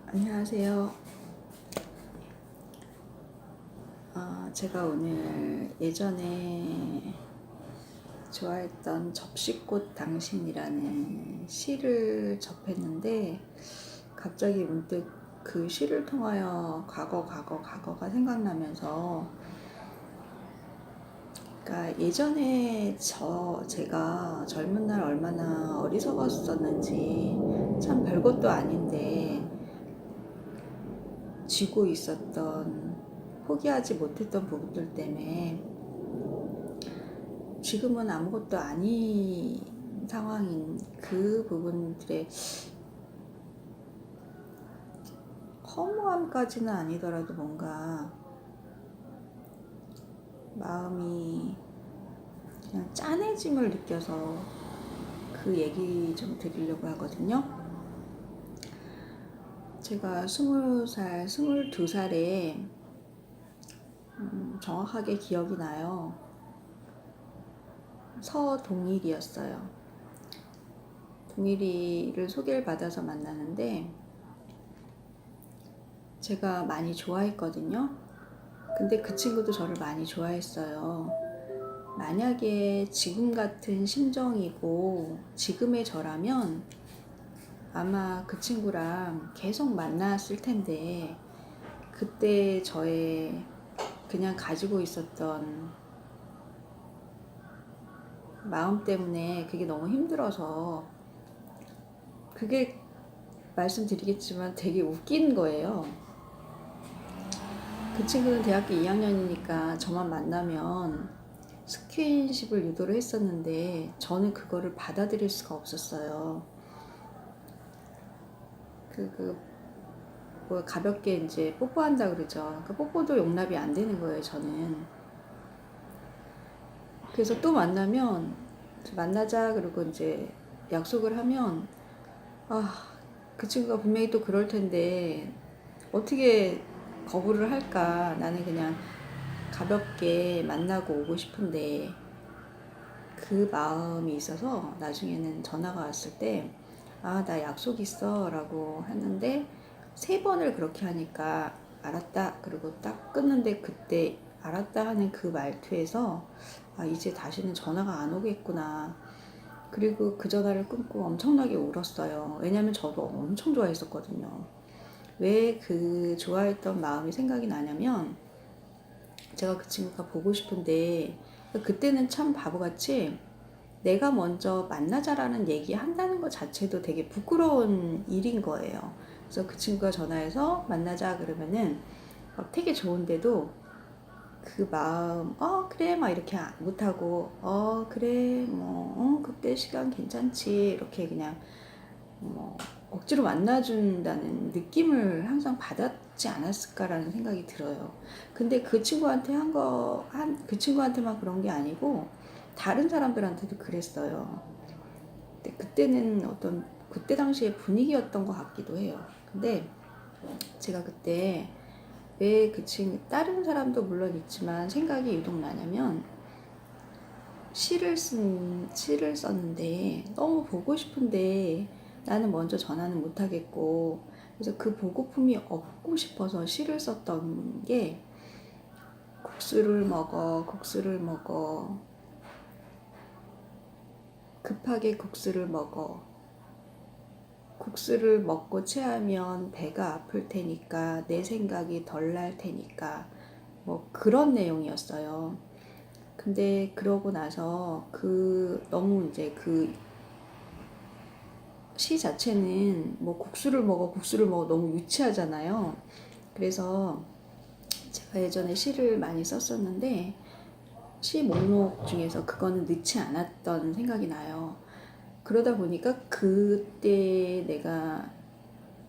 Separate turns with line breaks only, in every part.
안녕하세요. 제가 오늘 예전에 좋아했던 접시꽃 당신이라는 시를 접했는데 갑자기 문득 그 시를 통하여 과거가 생각나면서, 그러니까 예전에 제가 젊은 날 얼마나 어리석었었는지, 참 별것도 아닌데 쥐고 있었던, 포기하지 못했던 부분들 때문에 지금은 아무것도 아닌 상황인 그 부분들의 허무함까지는 아니더라도 뭔가 마음이 그냥 짠해짐을 느껴서 그 얘기 좀 드리려고 하거든요. 제가 20살, 22살에 정확하게 기억이 나요. 서동일이었어요. 동일이를 소개를 받아서 만나는데 제가 많이 좋아했거든요. 근데 그 친구도 저를 많이 좋아했어요. 만약에 지금 같은 심정이고 지금의 저라면 아마 그 친구랑 계속 만났을 텐데, 그때 저의 그냥 가지고 있었던 마음 때문에 그게 너무 힘들어서, 그게 말씀드리겠지만 되게 웃긴 거예요. 그 친구는 대학교 2학년이니까 저만 만나면 스킨십을 유도를 했었는데 저는 그거를 받아들일 수가 없었어요. 뭐 가볍게 이제 뽀뽀한다 그러죠. 그 뽀뽀도 용납이 안 되는 거예요, 저는. 그래서 또 만나자 그러고 이제 약속을 하면, 그 친구가 분명히 또 그럴 텐데 어떻게 거부를 할까? 나는 그냥 가볍게 만나고 오고 싶은데, 그 마음이 있어서 나중에는 전화가 왔을 때 나 약속 있어 라고 하는데, 3번을 그렇게 하니까 알았다 그리고 딱 끊는데, 그때 알았다 하는 그 말투에서 이제 다시는 전화가 안 오겠구나. 그리고 그 전화를 끊고 엄청나게 울었어요. 왜냐면 저도 엄청 좋아했었거든요. 왜 그 좋아했던 마음이 생각이 나냐면, 제가 그 친구가 보고 싶은데 그때는 참 바보같이 내가 먼저 만나자라는 얘기 한다는 것 자체도 되게 부끄러운 일인 거예요. 그래서 그 친구가 전화해서 만나자 그러면은 되게 좋은데도 그 마음, 그래 막 이렇게 못하고, 그래 뭐 그때 시간 괜찮지 이렇게 그냥 뭐 억지로 만나준다는 느낌을 항상 받았지 않았을까라는 생각이 들어요. 근데 그 친구한테 그 친구한테만 그런 게 아니고 다른 사람들한테도 그랬어요. 근데 그때 당시의 분위기였던 것 같기도 해요. 근데 제가 그때 왜 다른 사람도 물론 있지만 생각이 유독 나냐면, 시를 썼는데 너무 보고 싶은데 나는 먼저 전화는 못하겠고, 그래서 그 보고품이 얻고 싶어서 시를 썼던 게, 국수를 먹어, 급하게 국수를 먹어, 국수를 먹고 체하면 배가 아플 테니까 내 생각이 덜 날 테니까, 뭐 그런 내용이었어요. 근데 그러고 나서 너무 이제 그 시 자체는 뭐 국수를 먹어 너무 유치하잖아요. 그래서 제가 예전에 시를 많이 썼었는데 시 목록 중에서 그거는 넣지 않았던 생각이 나요. 그러다 보니까 그때 내가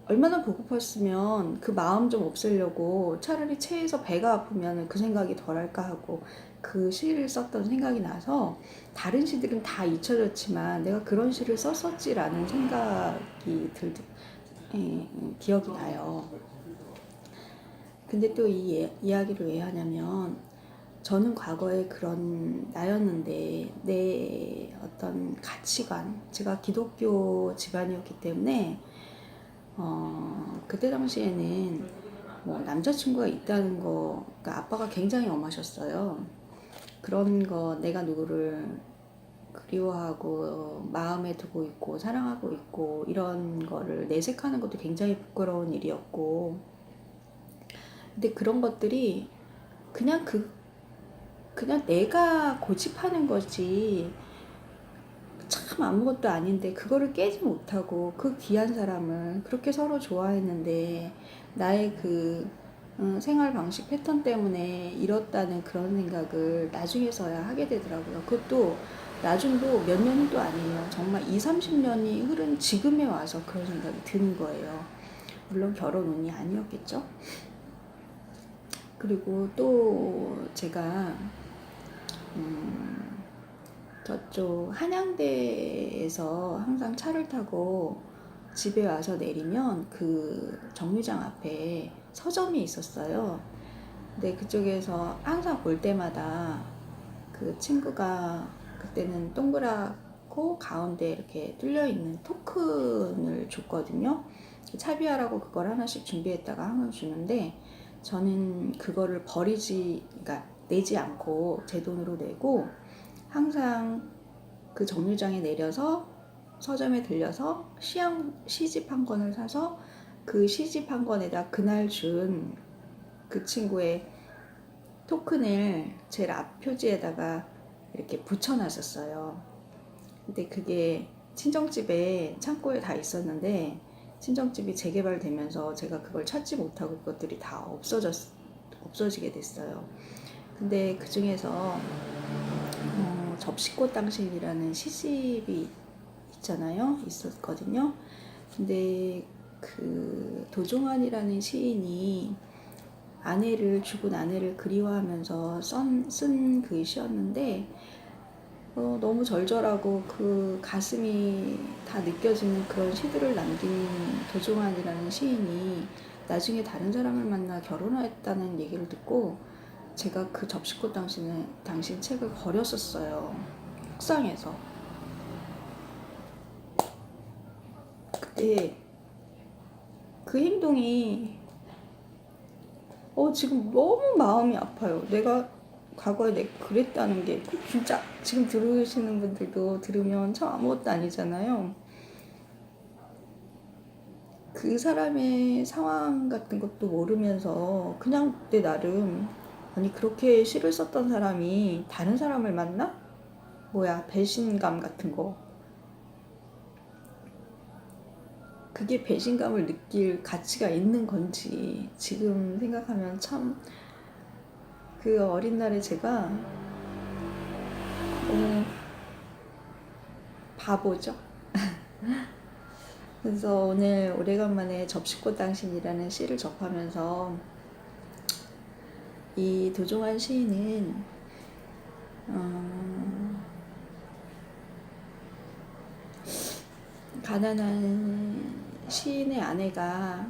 얼마나 보고팠으면 그 마음 좀 없애려고 차라리 체해서 배가 아프면 그 생각이 덜할까 하고 그 시를 썼던 생각이 나서, 다른 시들은 다 잊혀졌지만 내가 그런 시를 썼었지라는 생각이 기억이 나요. 근데 또 이 이야기를 왜 하냐면, 저는 과거에 그런 나였는데 내 어떤 가치관, 제가 기독교 집안이었기 때문에 그때 당시에는 뭐 남자친구가 있다는 거, 그러니까 아빠가 굉장히 엄하셨어요. 그런 거 내가 누구를 그리워하고 마음에 두고 있고 사랑하고 있고 이런 거를 내색하는 것도 굉장히 부끄러운 일이었고, 근데 그런 것들이 그냥 그냥 내가 고집하는 거지 참 아무것도 아닌데 그거를 깨지 못하고 그 귀한 사람을 그렇게 서로 좋아했는데 나의 그 생활 방식 패턴 때문에 잃었다는 그런 생각을 나중에서야 하게 되더라고요. 그것도 나중도 몇 년도 아니에요. 정말 2, 30년이 흐른 지금에 와서 그런 생각이 드는 거예요. 물론 결혼 운이 아니었겠죠. 그리고 또 제가 저쪽 한양대에서 항상 차를 타고 집에 와서 내리면 그 정류장 앞에 서점이 있었어요. 근데 그쪽에서 항상 볼 때마다 그 친구가 그때는 동그랗고 가운데 이렇게 뚫려 있는 토큰을 줬거든요. 차비하라고 그걸 하나씩 준비했다가 항상 주는데 저는 그거를 그러니까 내지 않고 제 돈으로 내고 항상 그 정류장에 내려서 서점에 들려서 시집 한 권을 사서 그 시집 한 권에다 그날 준 그 친구의 토큰을 제일 앞 표지에다가 이렇게 붙여놨었어요. 근데 그게 친정집에 창고에 다 있었는데 친정집이 재개발되면서 제가 그걸 찾지 못하고 그것들이 다 없어지게 됐어요. 근데 그 중에서 접시꽃 당신이라는 시집이 있었거든요. 근데 그 도종환이라는 시인이 죽은 아내를 그리워하면서 쓴 글이었는데 너무 절절하고 그 가슴이 다 느껴지는 그런 시들을 남긴 도종환이라는 시인이 나중에 다른 사람을 만나 결혼했다는 얘기를 듣고 제가 그 접시꽃 당신 책을 버렸었어요. 속상해서. 그때 그 행동이 지금 너무 마음이 아파요. 내가 과거에 그랬다는 게 진짜 지금 들으시는 분들도 들으면 참 아무것도 아니잖아요. 그 사람의 상황 같은 것도 모르면서 그냥 내 나름 아니 그렇게 시를 썼던 사람이 다른 사람을 만나? 뭐야 배신감 같은 거. 그게 배신감을 느낄 가치가 있는 건지 지금 생각하면 참 그 어린 날에 제가 바보죠. 그래서 오늘 오래간만에 접시꽃 당신이라는 시를 접하면서 이 도종환 시인은 가난한 시인의 아내가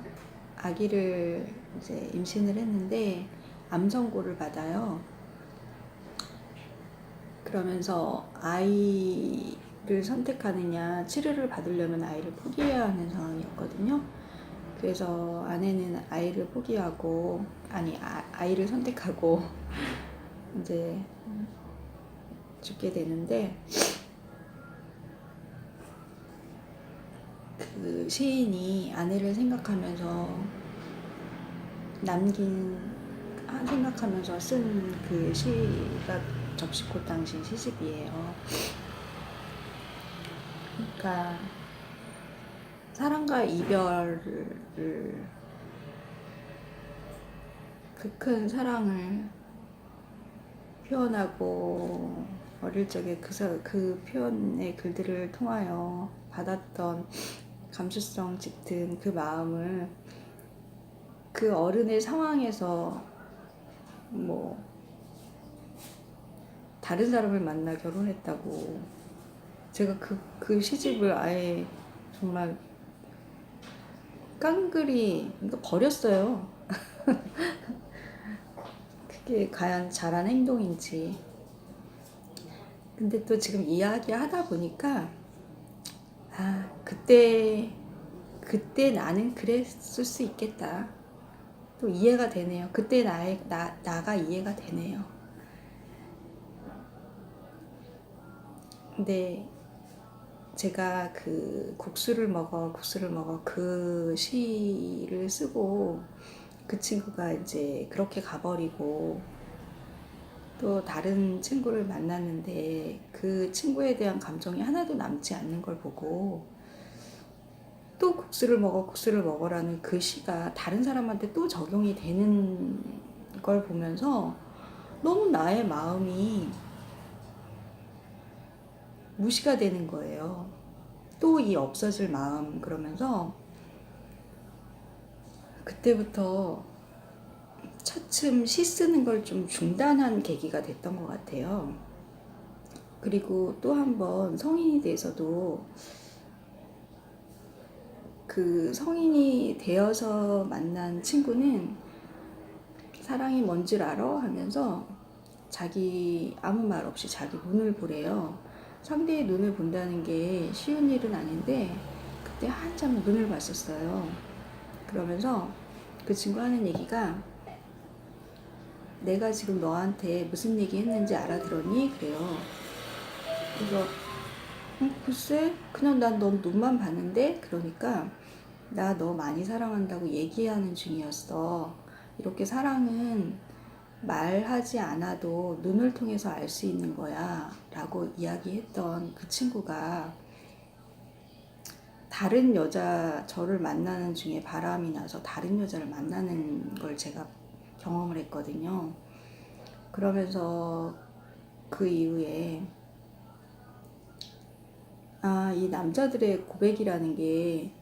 아기를 이제 임신을 했는데 암 선고를 받아요. 그러면서 아이를 선택하느냐 치료를 받으려면 아이를 포기해야 하는 상황이었거든요. 그래서 아내는 아이를 포기하고 아이를 선택하고 이제 죽게 되는데 그 시인이 아내를 생각하면서 생각하면서 쓴 그 시가 접시꽃 당신 시집이에요. 그러니까 사랑과 이별을 그 큰 사랑을 표현하고 어릴 적에 그 표현의 글들을 통하여 받았던 감수성 짙은 그 마음을 그 어른의 상황에서 뭐 다른 사람을 만나 결혼했다고 제가 그 시집을 아예 정말 깡그리 버렸어요. 그게 과연 잘한 행동인지. 근데 또 지금 이야기 하다 보니까 그때 그때 나는 그랬을 수 있겠다. 또 이해가 되네요. 그때 나가 이해가 되네요. 근데 제가 그 국수를 먹어 그 시를 쓰고 그 친구가 이제 그렇게 가버리고 또 다른 친구를 만났는데 그 친구에 대한 감정이 하나도 남지 않는 걸 보고 또 국수를 먹어라는 그 시가 다른 사람한테 또 적용이 되는 걸 보면서 너무 나의 마음이 무시가 되는 거예요. 또 이 없어질 마음. 그러면서 그때부터 차츰 시 쓰는 걸 좀 중단한 계기가 됐던 것 같아요. 그리고 또 한 번 성인이 돼서도 그 성인이 되어서 만난 친구는 사랑이 뭔 줄 알아? 하면서 자기 아무 말 없이 자기 눈을 보래요. 상대의 눈을 본다는 게 쉬운 일은 아닌데 그때 한참 눈을 봤었어요. 그러면서 그 친구 하는 얘기가 내가 지금 너한테 무슨 얘기 했는지 알아들었니? 그래요. 그래서 글쎄 그냥 난 넌 눈만 봤는데 그러니까 나 너 많이 사랑한다고 얘기하는 중이었어. 이렇게 사랑은 말하지 않아도 눈을 통해서 알 수 있는 거야 라고 이야기했던 그 친구가 다른 여자 저를 만나는 중에 바람이 나서 다른 여자를 만나는 걸 제가 경험을 했거든요. 그러면서 그 이후에 이 남자들의 고백이라는 게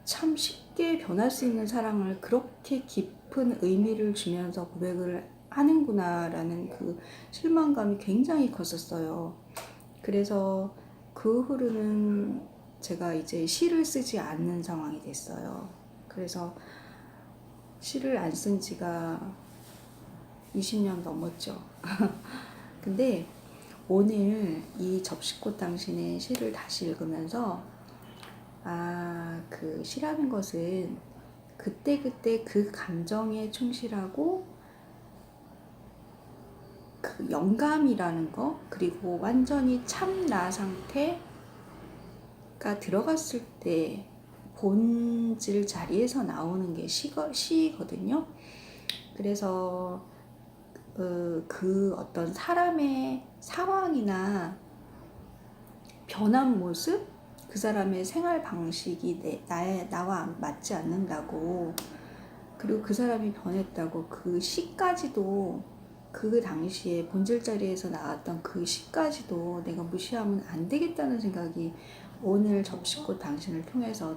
참 쉽게 변할 수 있는 사랑을 그렇게 깊은 의미를 주면서 고백을 하는구나라는 그 실망감이 굉장히 컸었어요. 그래서 그 후로는 제가 이제 시를 쓰지 않는 상황이 됐어요. 그래서 시를 안 쓴 지가 20년 넘었죠. 근데 오늘 이 접시꽃 당신의 시를 다시 읽으면서 그 시라는 것은 그때그때 그 감정에 충실하고 그 영감이라는 거 그리고 완전히 참 나 상태가 들어갔을 때 본질 자리에서 나오는 게 시거든요. 그래서 그 어떤 사람의 상황이나 변한 모습, 그 사람의 생활 방식이 나와 맞지 않는다고, 그리고 그 사람이 변했다고 그 시까지도 그 당시에 본질 자리에서 나왔던 그 시까지도 내가 무시하면 안 되겠다는 생각이 오늘 접시꽃 당신을 통해서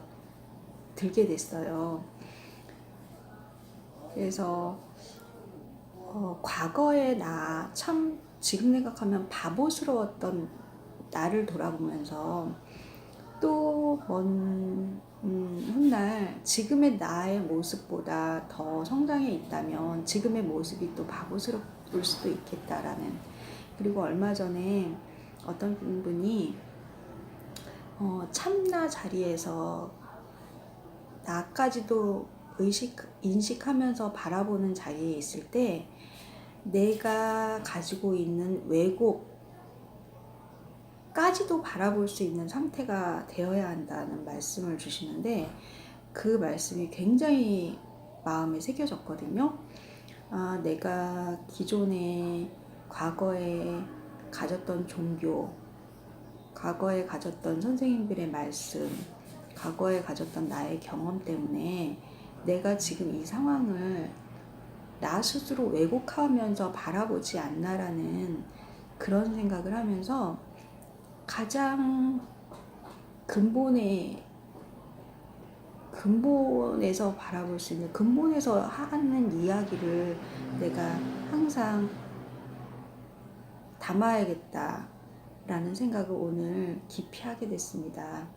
들게 됐어요. 그래서 과거의 나, 참 지금 생각하면 바보스러웠던 나를 돌아보면서 또 먼 훗날 지금의 나의 모습보다 더 성장해 있다면 지금의 모습이 또 바보스러울 수도 있겠다라는. 그리고 얼마 전에 어떤 분이 참나 자리에서 나까지도 인식하면서 바라보는 자리에 있을 때 내가 가지고 있는 왜곡까지도 바라볼 수 있는 상태가 되어야 한다는 말씀을 주시는데 그 말씀이 굉장히 마음에 새겨졌거든요. 내가 기존에 과거에 가졌던 종교, 과거에 가졌던 선생님들의 말씀, 과거에 가졌던 나의 경험 때문에 내가 지금 이 상황을 나 스스로 왜곡하면서 바라보지 않나라는 그런 생각을 하면서 가장 근본에서 바라볼 수 있는, 근본에서 하는 이야기를 내가 항상 담아야겠다라는 생각을 오늘 깊이 하게 됐습니다.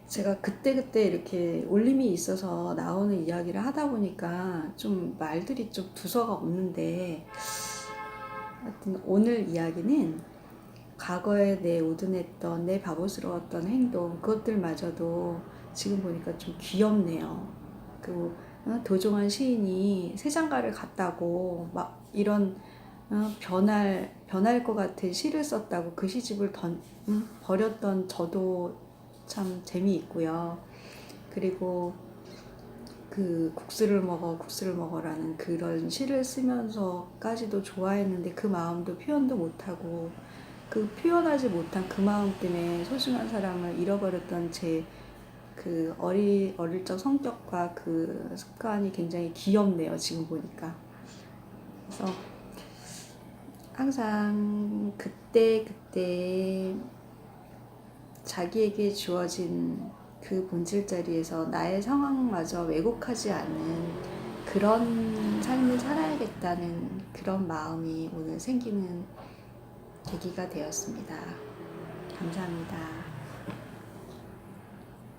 제가 그때그때 이렇게 울림이 있어서 나오는 이야기를 하다 보니까 좀 말들이 좀 두서가 없는데, 하여튼 오늘 이야기는 과거에 내 우둔했던 내 바보스러웠던 행동 그것들마저도 지금 보니까 좀 귀엽네요. 그 도종환 시인이 세장가를 갔다고 막 이런 변할 것 같은 시를 썼다고 그 시집을 버렸던 저도 참 재미있고요. 그리고 그 국수를 먹어라는 그런 시를 쓰면서까지도 좋아했는데 그 마음도 표현도 못하고 그 표현하지 못한 그 마음 때문에 소중한 사람을 잃어버렸던 제 그 어릴 적 성격과 그 습관이 굉장히 귀엽네요. 지금 보니까. 그래서 항상 그때 자기에게 주어진 그 본질 자리에서 나의 상황마저 왜곡하지 않은 그런 삶을 살아야겠다는 그런 마음이 오늘 생기는 계기가 되었습니다. 감사합니다.